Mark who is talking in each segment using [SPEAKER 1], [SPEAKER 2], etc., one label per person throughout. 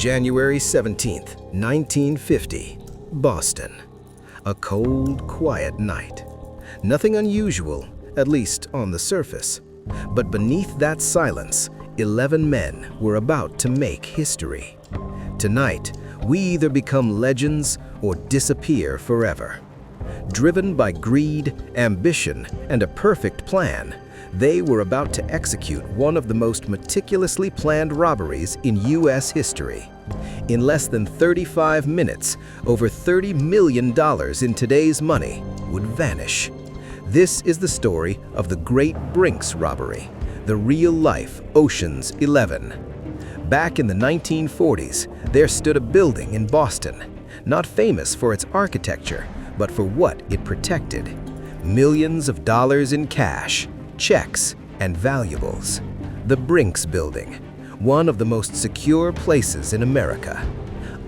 [SPEAKER 1] January 17th, 1950, Boston. A cold, quiet night. Nothing unusual, at least on the surface. But beneath that silence, 11 men were about to make history. Tonight, we either become legends or disappear forever. Driven by greed, ambition, and a perfect plan, they were about to execute one of the most meticulously planned robberies in U.S. history. In less than 35 minutes, over $30 million in today's money would vanish. This is the story of the Great Brinks Robbery, the real-life Ocean's 11. Back in the 1940s, there stood a building in Boston, not famous for its architecture, but for what it protected. Millions of dollars in cash, checks, and valuables. The Brinks Building, one of the most secure places in America.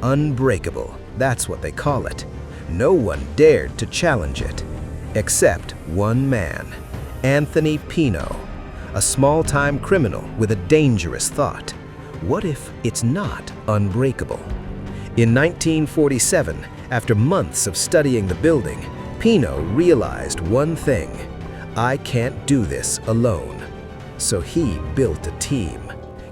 [SPEAKER 1] Unbreakable, that's what they call it. No one dared to challenge it, except one man, Anthony Pino, a small-time criminal with a dangerous thought. What if it's not unbreakable? In 1947, after months of studying the building, Pino realized one thing: I can't do this alone. So he built a team.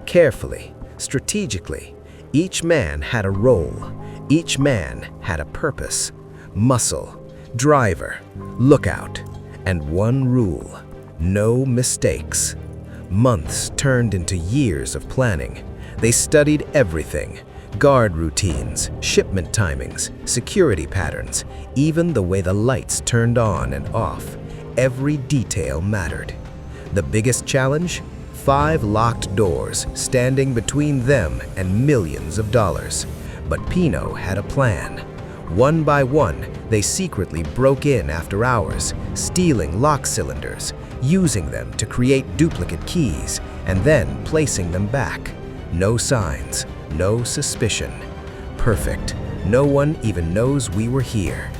[SPEAKER 1] Carefully, strategically, each man had a role. Each man had a purpose. Muscle, driver, lookout, and one rule: no mistakes. Months turned into years of planning. They studied everything: guard routines, shipment timings, security patterns, even the way the lights turned on and off. Every detail mattered. The biggest challenge? 5 locked doors standing between them and millions of dollars. But Pino had a plan. One by one, they secretly broke in after hours, stealing lock cylinders, using them to create duplicate keys, and then placing them back. No signs, no suspicion. Perfect. No one even knows we were here.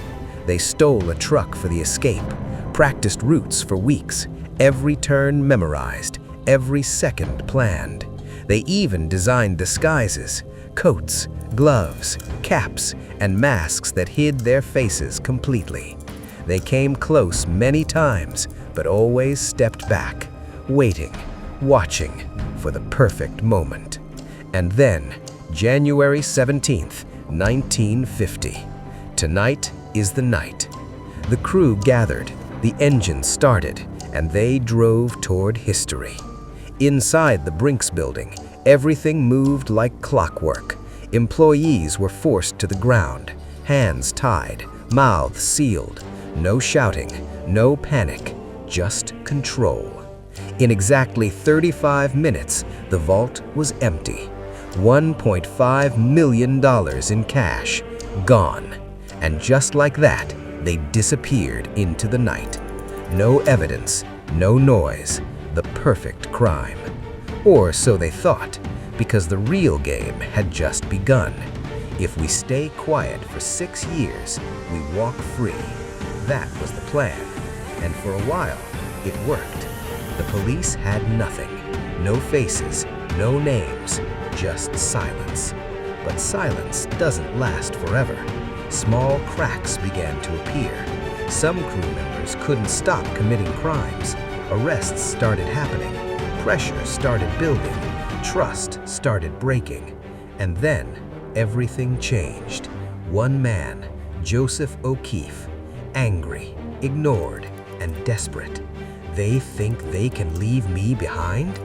[SPEAKER 1] They stole a truck for the escape, practiced routes for weeks, every turn memorized, every second planned. They even designed disguises, coats, gloves, caps, and masks that hid their faces completely. They came close many times, but always stepped back, waiting, watching for the perfect moment. And then, January 17th, 1950. Tonight is the night. The crew gathered, the engine started, and they drove toward history. Inside the Brinks Building, everything moved like clockwork. Employees were forced to the ground, hands tied, mouths sealed. No shouting, no panic, just control. In exactly 35 minutes, the vault was empty. $1.5 million in cash, gone. And just like that, they disappeared into the night. No evidence, no noise, the perfect crime. Or so they thought, because the real game had just begun. If we stay quiet for 6 years, we walk free. That was the plan. And for a while, it worked. The police had nothing. No faces, no names, just silence. But silence doesn't last forever. Small cracks began to appear. Some crew members couldn't stop committing crimes. Arrests started happening. Pressure started building. Trust started breaking. And then everything changed. One man, Joseph O'Keefe, angry, ignored, and desperate. They think they can leave me behind?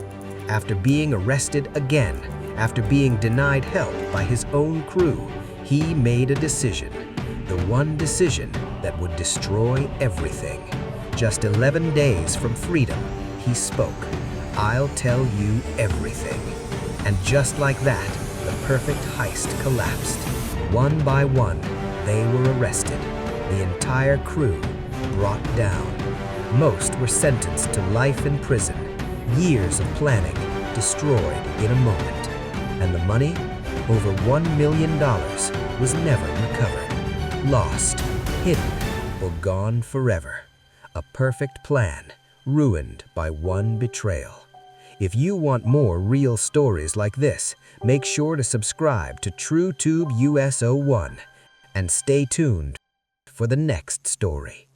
[SPEAKER 1] After being arrested again, after being denied help by his own crew, he made a decision. The one decision that would destroy everything. Just 11 days from freedom, he spoke. I'll tell you everything. And just like that, the perfect heist collapsed. One by one, they were arrested. The entire crew brought down. Most were sentenced to life in prison. Years of planning destroyed in a moment. And the money? Over $1 million was never recovered. Lost, hidden, or gone forever. A perfect plan, ruined by one betrayal. If you want more real stories like this, make sure to subscribe to TrueTube US01 and stay tuned for the next story.